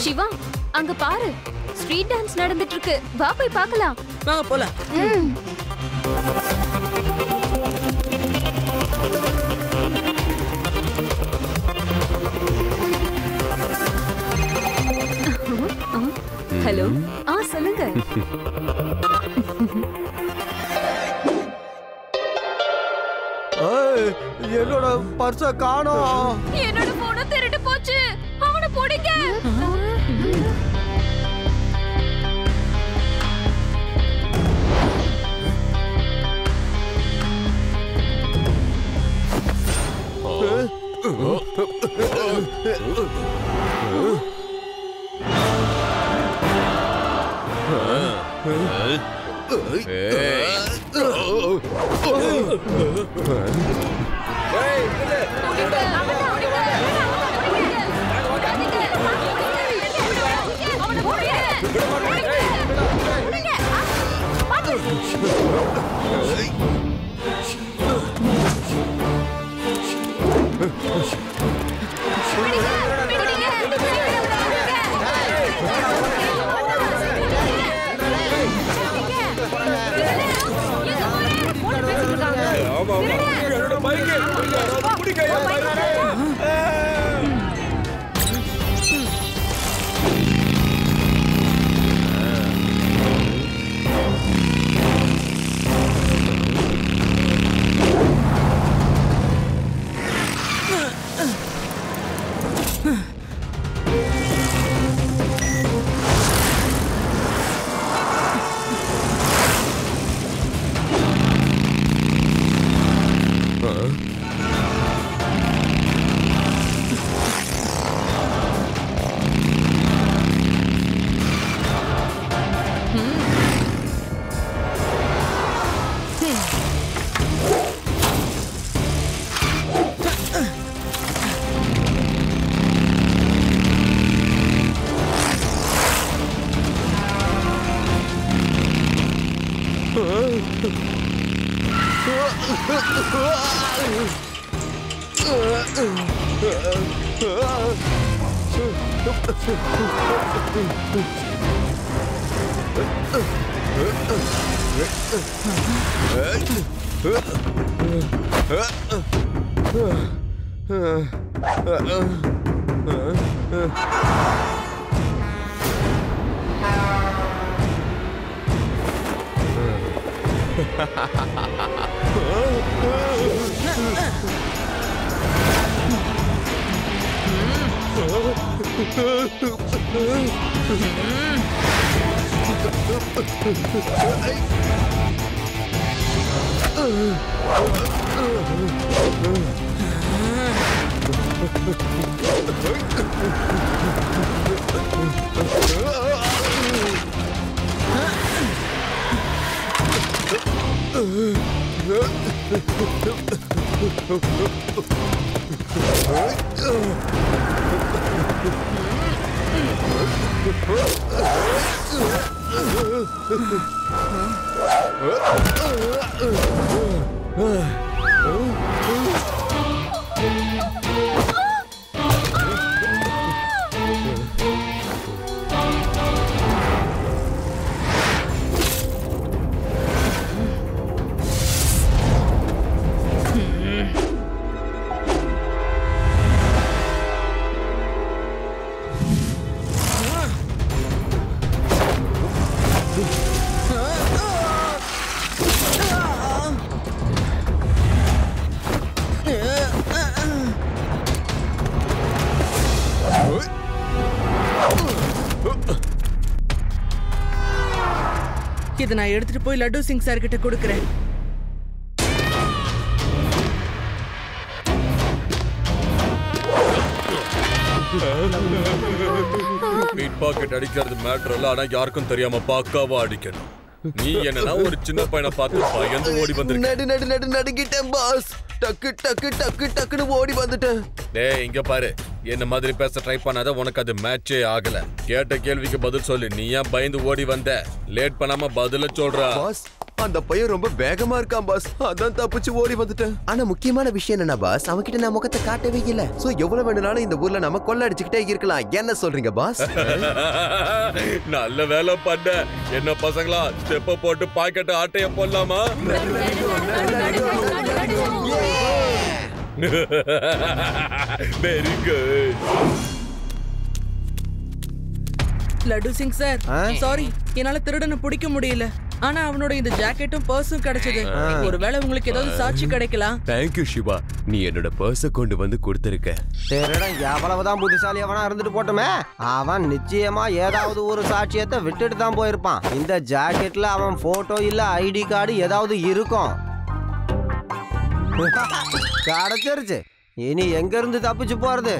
சிவா, அங்க பாரு, street dance நடந்துட்டு இருக்கு. வா போய் பார்க்கலாம். வாங்க போலாம். ஹலோ, சொல்லுங்க. என்னோட பர்ஸ காணோம். என்னோட போன திருட்டு போச்சு. அவனை போடுங்க. இதை நான் எடுத்துட்டு போய் லட்டு சிங் சார் கிட்ட கொடுக்கறேன். பீட் பாக்கெட் அடிக்கிறது மேட்டர் இல்ல, ஆனா யாருக்கும் தெரியாம பக்காவா அடிக்கணும். நீ என்னன்னா ஒரு சின்ன பையனை பார்த்து பயந்து ஓடி வந்திருக்க. நடுங்கிட்டேன் பாஸ். டக்கு டக்கு டக்கு டக்குன்னு ஓடி வந்துட்டேன். டேய் இங்க பாரு, என்ன மாதிரி பேச ட்ரை பண்ணாத, உனக்கு அது மேட்சே ஆகல. கேட்ட கேள்விக்கு பதில் சொல்லு. நீ ஏன் பயந்து ஓடி வந்த? லேட் பண்ணாம பதில சொல்றா. பாஸ், அந்த பையன் ரொம்ப வேகமா இருக்கான் பாஸ். அதான் தப்பிச்சு ஓடி வந்துட்டேன். ஆனா முக்கியமான விஷயம் என்னன்னா பாஸ், அவன்கிட்ட நான் முகத்தை காட்டவே இல்ல. சோ எவ்வளவு வேணும்னாலும் இந்த ஊர்ல நம்ம கொள்ள அடிச்சுக்கிட்டே இருக்கலாம். என்ன சொல்றீங்க பாஸ்? நல்ல வேலை பண்ண. என்ன பசங்களா, ஸ்டெப்ப போட்டு பாக்கெட் ஆட்டைய போடலாமா? Very good. Laddu Singh sir, sorry, என்னால திருடனை பிடிக்க முடியல. ஆனா அவனோட இந்த ஜாக்கெட்டும் பர்ஸும் கிடைச்சது. ஒருவேளை உங்களுக்கு ஏதாவது சாட்சி கிடைக்கலாம். தேங்க்யூ சிவா, நீ என்னோட பர்ஸ கொண்டு வந்து கொடுத்திருக்க. திருடன் எவ்வளவுதான் புத்திசாலி அவனா இருந்துட்டு போட்டுமே, அவன் நிச்சயமா ஏதாவது ஒரு சாட்சியத்தை விட்டுட்டு தான் போயிருப்பான். இந்த ஜாக்கெட்ல அவன் போட்டோ இல்ல ஐடி கார்டு ஏதாவது இருக்கும். கிடைச்சிருச்சு. இனி எங்க இருந்து தப்பிச்சு போறது?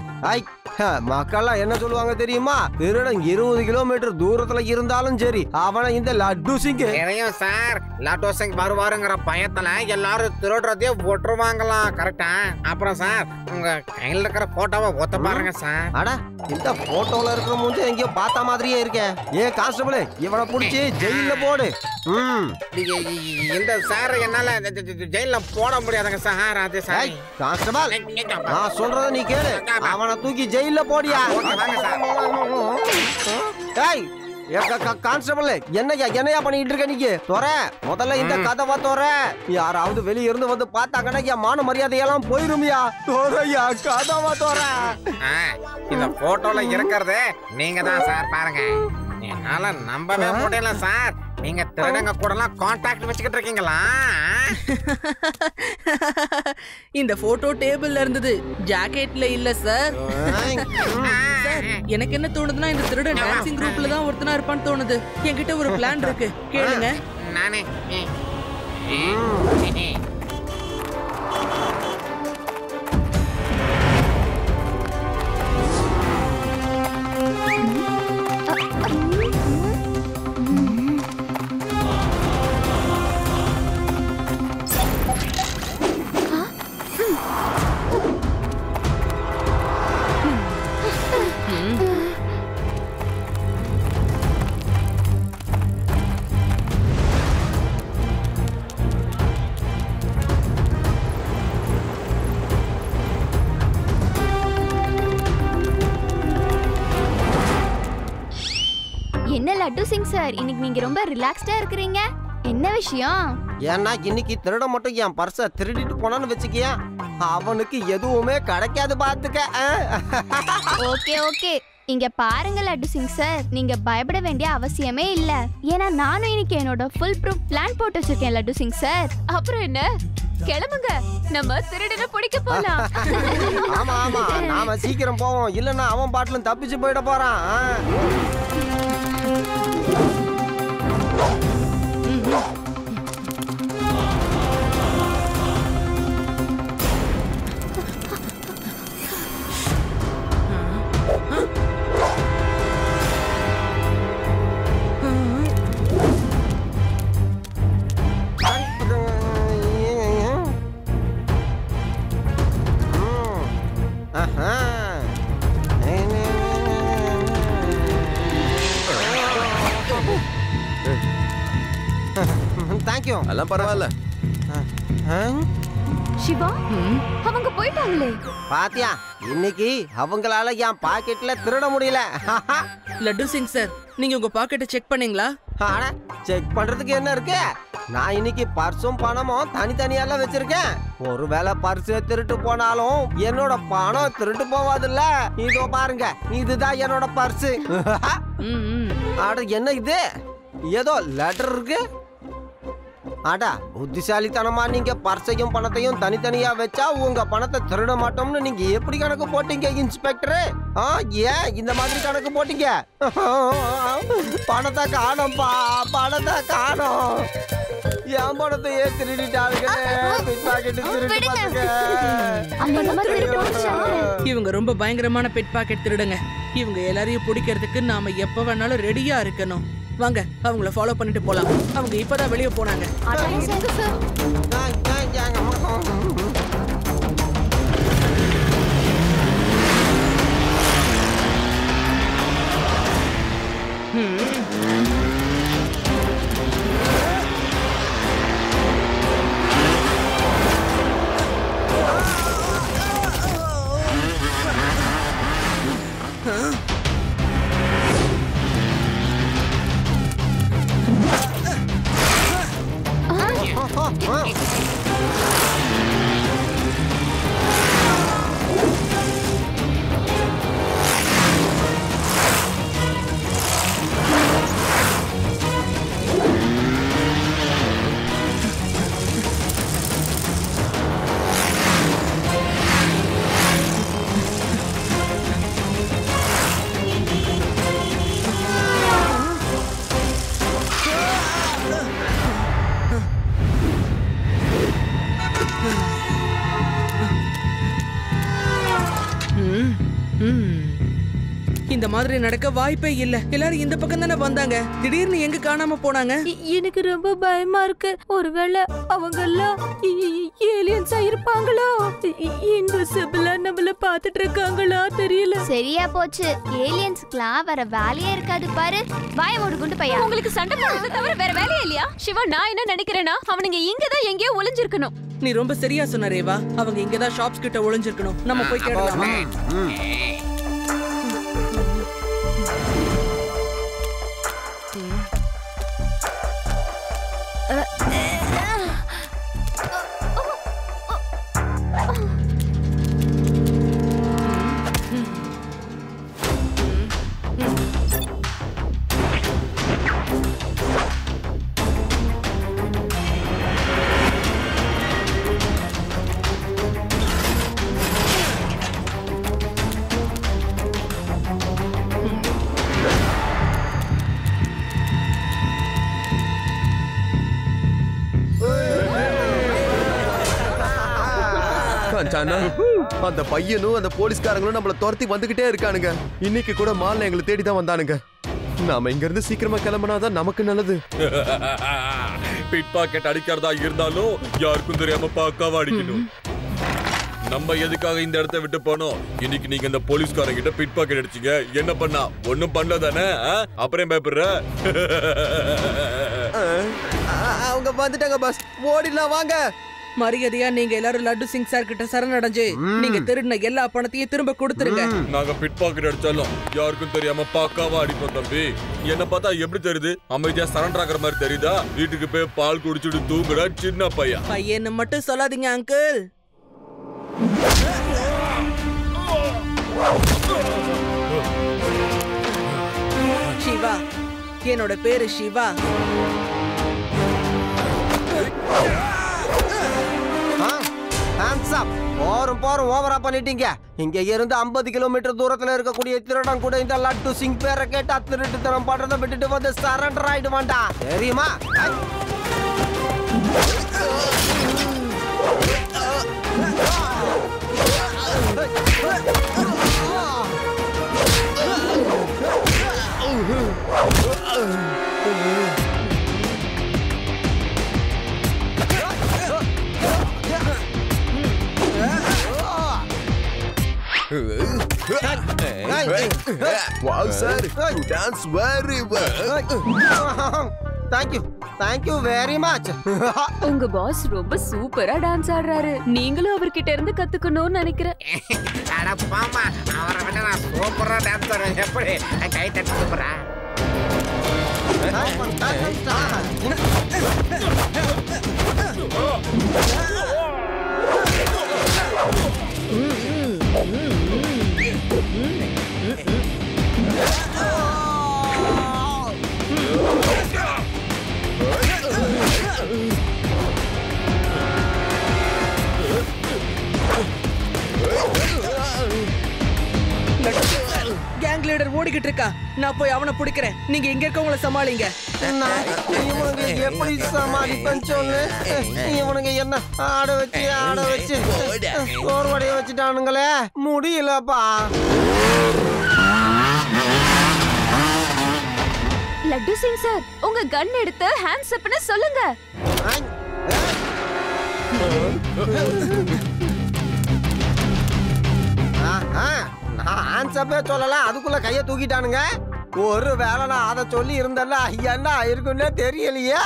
மக்கள்லாம் என்ன சொல்லுவாங்க தெரியுமா? திருடன் 20 கிலோமீட்டர் தூரத்துல இருந்தாலும் சரி, அவனை இந்த லட்டு சிங் தெரியும் சார். லட்டு சிங் வருவாருங்கிற பயத்துல எல்லாரும் திருடுறதே விட்டுருவாங்களாம். கரெக்டா? அப்புறம் சார், உங்க கையில இருக்கிற போட்டோவை ஒத்த பாருங்க சார். அட, இந்த போட்டோல இருக்கிற மூஞ்சி எங்கேயோ பார்த்த மாதிரியே இருக்கேன். ஏ கான்ஸ்டபிள், இவனை புடிச்சு ஜெயில போடு. இந்த சார் என்னால ஜெயில போட முடியாதுங்க சார். அது சார் கான்ஸ்டபிள், நான் சொல்றத நீ கேளு. அவனை தூக்கி ஜெயில போடியா. ஏய் கான்ஸ்டபிள், என்னையா பண்ணிட்டு இருக்க நீங்க? தொற முதல்ல இந்த கதவை தொற. யாராவது வெளிய இருந்து வந்து பார்த்தாங்கன்னா என் மான மரியாதையெல்லாம் போயிருமியா. தொறையா, கதவை தொற. இந்த போட்டோல இருக்கிறது நீங்க தான் சார். பாருங்க, என்னால நம்பவே முடியல சார். நீங்க திருடங்க கூட எல்லாம் கான்டாக்ட் வச்சுக்கிட்டு இருக்கீங்களா? இந்த போட்டோ டேபிள்ல இருந்தது, ஜாக்கெட்ல இல்ல சார். எனக்கு என்ன தோணுதுன்னா, இந்த திருடன் டான்சிங் குரூப்ல தான் ஒருத்தனா இருப்பான்னு தோணுது. என்கிட்ட ஒரு பிளான் இருக்கு, கேளுங்க. நானே என்ன லட்டு சிங் சார், இன்னைக்கு நீங்க ரொம்ப ரிலாக்ஸ்டா இருக்கீங்க. என்ன விஷயம்? ஏன்னா இன்னைக்கு திருட மட்டும் என் பர்ஸ திருடிட்டு போனான்னு வச்சுக்கியா, அவனுக்கு எதுவுமே கிடைக்காது பாத்துக்க. ஓகே ஓகே, இங்க பாருங்க லட்டு சிங் சார், நீங்க பயப்பட வேண்டிய அவசியமே இல்ல. ஏன்னா நானும் இன்னைக்கு என்னோட ஃபுல் ப்ரூஃப் பிளான் போட்டு வச்சிருக்கேன் லட்டு சிங் சார். அப்புறம் என்ன, கிளம்புங்க, நம்ம திருடனை பிடிக்க போலாம். ஆமா ஆமா, நாம சீக்கிரம் போவோம், இல்லன்னா அவன் பாட்டிலும் தப்பிச்சு போயிட போறான். தேங்க்யூ. எல்லாம் பரவாயில்ல. சிவா, அவங்க போயிட்டாங்களே. பாத்தியா, இன்னைக்கு அவங்களால என் பாக்கெட்ல திருட முடியல. லட்டு சிங் சார், நீங்க உங்க பாக்கெட்டை செக் பண்ணீங்களா? ஆனா செக் பண்றதுக்கு என்ன இருக்கு? நான் இன்னைக்கு பர்ஸும் பணமும் தனித்தனியெல்லாம் வச்சிருக்கேன். ஒருவேளை பர்ஸ் திருட்டு போனாலும் என்னோட பணம் திருட்டு போவாதுல்ல. இதோ பாருங்க, இதுதான் என்னோட பர்ஸ். அட என்ன இது, ஏதோ லெட்டர் இருக்கு. அடா புத்திசாலித்தனமா நீங்க பர்சையும் பணத்தையும் தனித்தனியா வச்சா உங்க பணத்தை திருட மாட்டோம்னு நீங்க எப்படி கணக்கு போட்டீங்க இன்ஸ்பெக்டர்? ஏன் இந்த மாதிரி கணக்கு போட்டீங்க? பணத்தை காணோம்பா, பணத்தை காணோம். என் பணத்தையே இவங்க ரொம்ப பயங்கரமான பிட் பாக்கெட் திருடுங்க. இவங்க எல்லாரையும் பிடிக்கிறதுக்கு நாம எப்ப வேணாலும் ரெடியா இருக்கணும். வாங்க அவங்கள ஃபாலோ பண்ணிட்டு போலாம். அவங்க இப்பதான் வெளியே போனாங்க. இந்த மாதிரி நடக்க வாய்ப்பே இல்ல. எல்லாரும் இந்த பக்கம் தானே வந்தாங்க. திடீர்னு எங்க காணாம போனாங்க? எனக்கு ரொம்ப பயமா இருக்கு. ஒருவேளை அவங்க எல்லாம் ஏலியன்ஸா இருப்பாங்களோ, இன்விசிபிளா நம்மள பாத்துட்டு இருக்காங்களா தெரியல. சரியா போச்சு. ஏலியன்ஸ்க்குலாம் வேற வேலையே இருக்காது பாரு. வாய மூடுகுண்டு பையா. உங்களுக்கு சண்டை போடுறது தவிர வேற வேலையே இல்லையா? சிவா, நான் என்ன நினைக்கிறேன்னா அவனுங்க இங்கதான் எங்கேயோ ஒளிஞ்சிருக்கணும். நீ ரொம்ப சரியா சொன்ன ரேவா. அவங்க இங்கதான் ஷாப்ஸ் கிட்ட ஒளிஞ்சிருக்கணும். நம்ம போய் கேட்கலாமா? அந்த பையனும் அந்த போலீஸ்காரங்களும் நம்மள துரத்தி வந்துகிட்டே இருக்கானுங்க. இன்னைக்கு கூட மால்ல எங்களை தேடி தான் வந்தானுங்க. நாம இங்க இருந்து சீக்கிரமா கிளம்பினாதான் நமக்கு நல்லது. பிட் பாக்கெட் அடிக்கிறதா இருந்தாலும் யாருக்கும் தெரியாம பாக்காவா அடிக்கணும். நம்ம எதுக்காக இந்த இடத்தை விட்டு போனோம்? இன்னைக்கு நீங்க இந்த போலீஸ்காரங்க கிட்ட பிட் பாக்கெட் அடிச்சீங்க. என்ன பண்ணா? ஒண்ணும் பண்ணல தானே? அப்புறம் பயப்படுற? அவங்க வந்துட்டாங்க பாஸ். ஓடிடலாம் வாங்க. மரியாதையா நீங்க எல்லாரும் லட்டு சிங் சார் கிட்ட சரணடைஞ்சு நீங்க திருடின எல்லா பணத்தையும் திரும்ப கொடுத்துருங்க. நாங்க பிட் பாக்கெட் அடிச்சாலும் யாருக்கும் தெரியாம பாக்காவா அடிப்போம் தம்பி. என்ன பார்த்தா எப்படி தெரியுது? அமைதியா சரண்டர் ஆகிற மாதிரி தெரியுதா? வீட்டுக்கு போய் பால் குடிச்சுட்டு தூங்குற சின்ன பையன். பையன்னு மட்டும் சொல்லாதீங்க அங்கிள். சிவா, என்னோட பேரு சிவா. போரும் ஓவரா பண்ணிட்டீங்க. இங்க இருந்து 50 கிலோமீட்டர் தூரத்துல இருக்கக்கூடிய திருடன் கூட இந்த லட்டு சிங் பேரை கேட்டா திருட்டுத்தனம் பண்றதை விட்டுட்டு வந்து சரண்டர் ஆயிடுவான்டா, தெரியுமா? Wow sir, you dance very well. Thank you very much. உங்க பாஸ் ரொம்ப சூப்பரா டான்ஸ் ஆடுறாரு. நீங்களும் அவர்கிட்ட இருந்து கத்துக்கணும்னு நினைக்கிறேன். அட பாமா, அவரை விட நான் சூப்பரா டான்ஸ் ஆடுறேன். எப்படி கை தட்டி சூப்பரா? ஓடிக்கிட்டு இருக்கா. நான் போய் அவனை பிடிக்கிறேன். நீங்க இங்க இருக்கவங்கள சமாளிங்க. இவனுங்க எப்படி சமாளிப்பேன்னு சொல்லு. இவனுங்க என்ன ஆட வச்சு சோர்வடைய வச்சுட்டானுங்களே, முடியலப்பா. லட்டு சிங் சார், உங்க கன் எடுத்து ஹேண்ட்ஸ் அப்னு சொல்லுங்க. நான் ஆன்சப்பே சொல்லலாம், அதுக்குள்ள கைய தூக்கிட்டானுங்க. ஒரு வேலை நான் அதை சொல்லி இருந்தேன்ல, என்ன இருக்குன்னே தெரியலையே.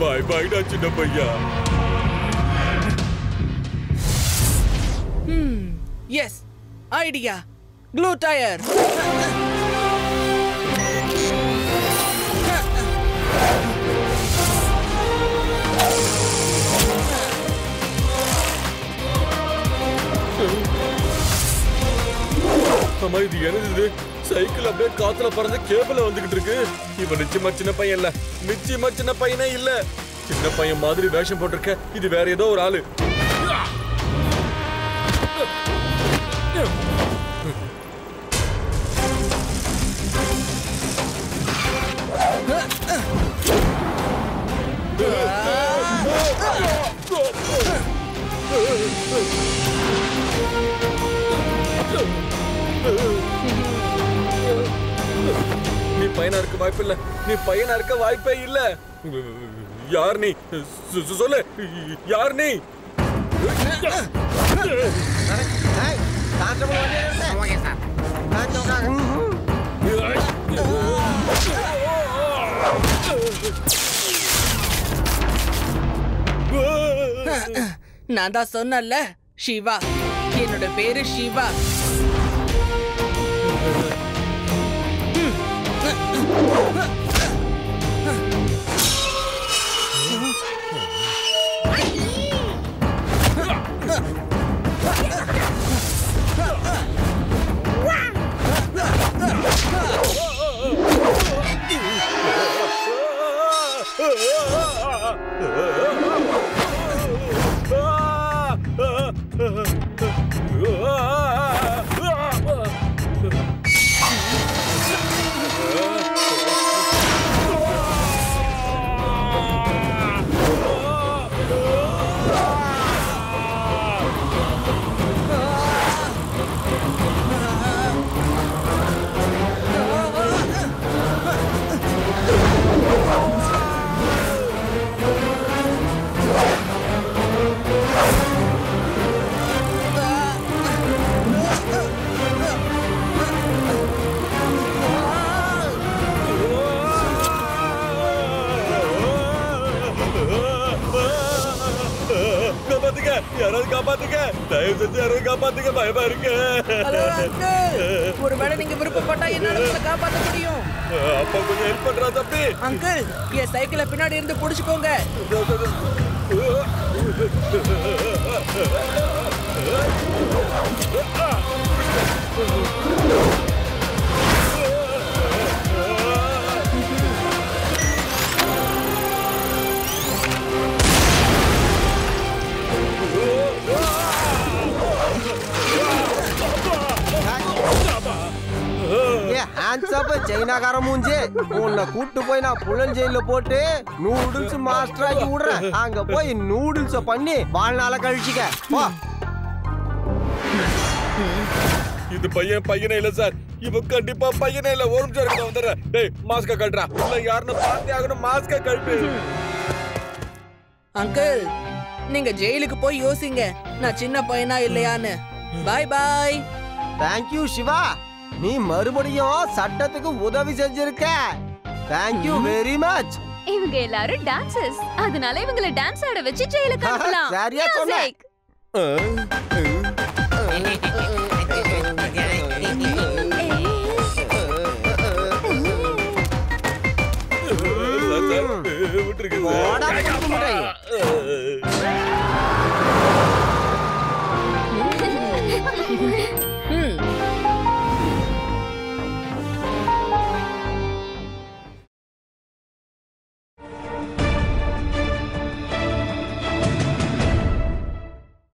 பாய் பாய்டா சின்ன பையா. Yes, idea. Clue tyre. அம்மா, இது என்னது? சைக்கிள் அப்படியே காத்துல பறந்து கேபிள வந்துகிட்டு இருக்கு. இவன் நிச்சயமா சின்ன பையன் இல்ல. நிச்சயமா சின்ன பையனே இல்ல. சின்ன பையன் மாதிரி வேஷம் போட்டிருக்க. இது வேற ஏதோ ஒரு ஆளு. நீ பையனா இருக்க வாய்ப்பு இல்ல. நீ பையனா இருக்க வாய்ப்பே இல்ல. யார் நீ? சொல்லு, யார் நீ? Okay sir. நான் தான் சொன்னல, சிவா. என்னோட பேரு சிவா. ஒருவேளை நீங்க விருப்பப்பட்டா என்னால காப்பாற்ற முடியும். அப்பா கொஞ்சம் ஹெல்ப் பண்றா தம்பி. அங்கிள், என் சைக்கிளை பின்னாடி இருந்து புடிச்சுக்கோங்க. சைனாக்கார மூஞ்சி, உன்னை கூட்டு போய் நான் புலன் ஜெயில போட்டு நூடுல்ஸ் மாஸ்டர் ஆக்கி விடுறேன். அங்க போய் நூடுல்ஸ் பண்ணி வாழ்நாள கழிச்சுக்க. இது பையனே இல்ல சார். இவன் கண்டிப்பா பையனே இல்ல. ஒரு நிமிஷம் இருக்கு, வந்துடுறேன். டேய் மாஸ்க கழட்டுறா. இல்ல யாருன்னு பார்த்தே ஆகணும். மாஸ்க கழட்டு. அங்கிள் நீங்க ஜெயிலுக்கு போய் யோசிங்க நான் சின்ன பையனா இல்லையான்னு. Bye bye. தேங்க்யூ சிவா, நீ மறுபடியும் சட்டத்துக்கு உதவி செஞ்சிருக்க. Thank you very much. இவங்க எல்லாரும் டான்சர்ஸ், அதனால இவங்கள டான்ஸ் ஆட வச்சு ஜெயிலுக்கு அனுப்பலாம். சரியா சொன்ன. விட்டுருக்கு.